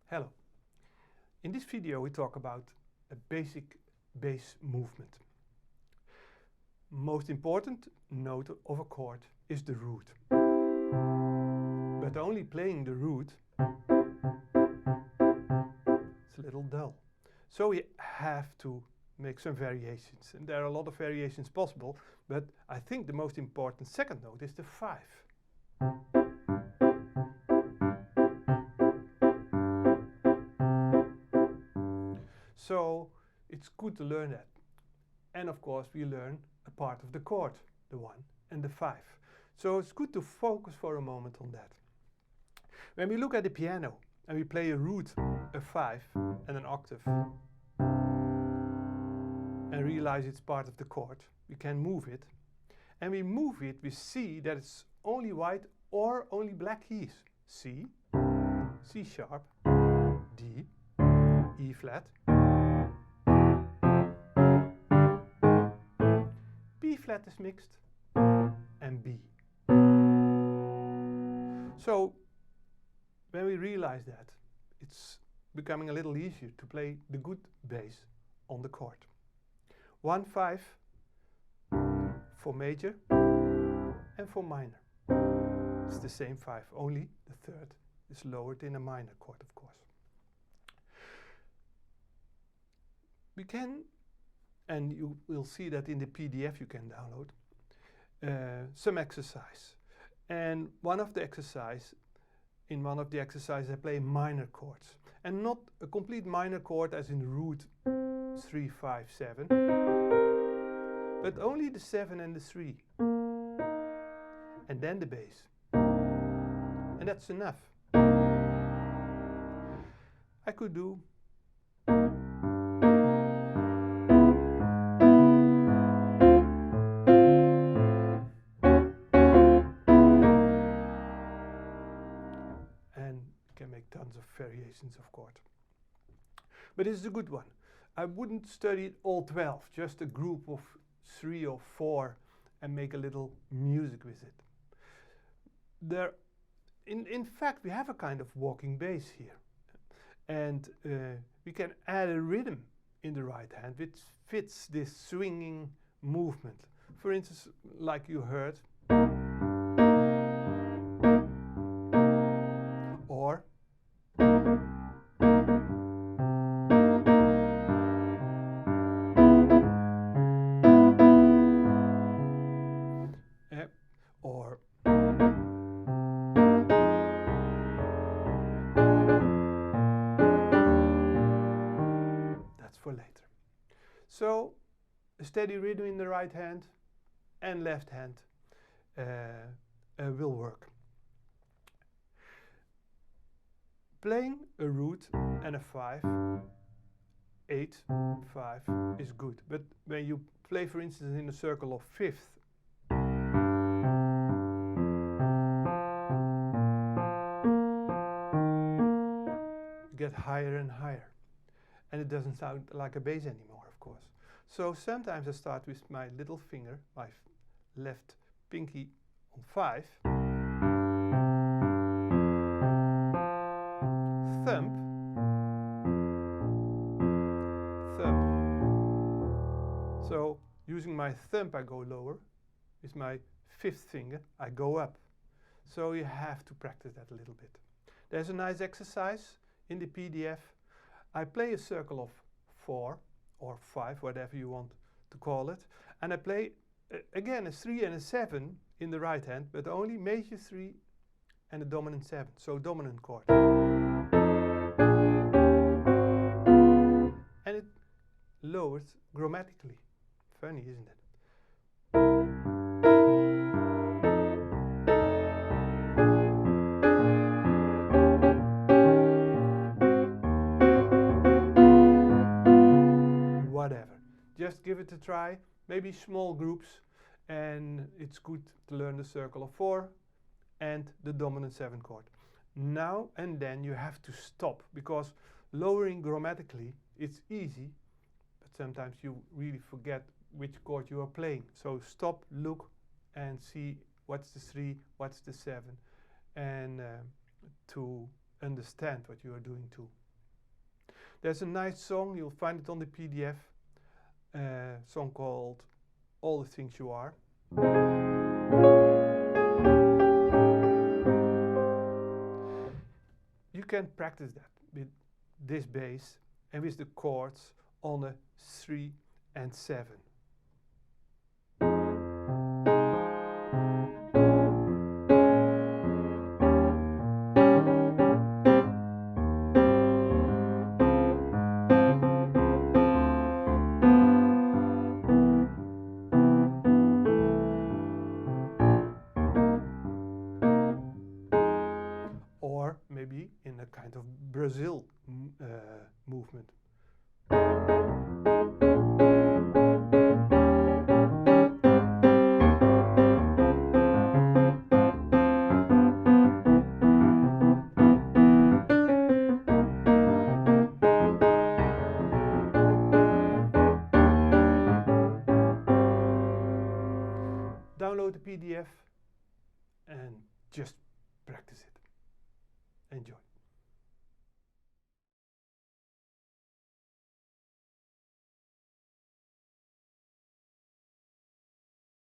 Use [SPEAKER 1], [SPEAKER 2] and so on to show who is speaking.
[SPEAKER 1] Hello. In this video we talk about a basic bass movement. Most important note of a chord is the root. But only playing the root is a little dull. So we have to make some variations. And there are a lot of variations possible, but I think the most important second note is the 5. So it's good to learn that. And of course we learn a part of the chord, the 1 and the 5. So it's good to focus for a moment on that. When we look at the piano and we play a root, a 5 and an octave and realize it's part of the chord, we can move it. And we move it, we see that it's only white or only black keys. C, C sharp, D, E flat, B flat is mixed, and B. So when we realize that, it's becoming a little easier to play the good bass on the chord. 1, 5 for major and for minor. It's the same 5, only the third is lowered in a minor chord, of course. We can, and you will see that in the PDF you can download, some exercise. And in one of the exercises I play minor chords. And not a complete minor chord as in root 3, 5, 7, but only the 7 and the 3. And then the bass. And that's enough. I could do and you can make tons of variations of chord. But it's a good one. I wouldn't study all 12, just a group of 3 or 4 and make a little music with it. In fact, we have a kind of walking bass here. And we can add a rhythm in the right hand which fits this swinging movement. For instance, like you heard. Or or that's for later. So a steady rhythm in the right hand and left hand will work. Playing a root and a 5, 8, 5 is good. But when you play, for instance, in a circle of 5th, you get higher and higher. And it doesn't sound like a bass anymore, of course. So sometimes I start with my little finger, my left pinky on 5, thumb, so using my thumb I go lower, with my 5th finger I go up. So you have to practice that a little bit. There's a nice exercise in the PDF. I play a circle of 4 or 5, whatever you want to call it, and I play again a 3 and a 7 in the right hand, but only major 3 and a dominant 7, so dominant chord. And it lowers grammatically. Funny, isn't it? Whatever. Just give it a try. Maybe small groups, and it's good to learn the circle of 4 and the dominant 7 chord. Now and then you have to stop, because lowering grammatically it's easy, but sometimes you really forget which chord you are playing. So stop, look and see what's the 3, what's the 7, and to understand what you are doing too. There's a nice song, you'll find it on the PDF, a song called All the Things You Are. You can practice that with this bass and with the chords on a 3 and 7. Or maybe in a kind of Brazil movement. Download the PDF and just practice it. Enjoy.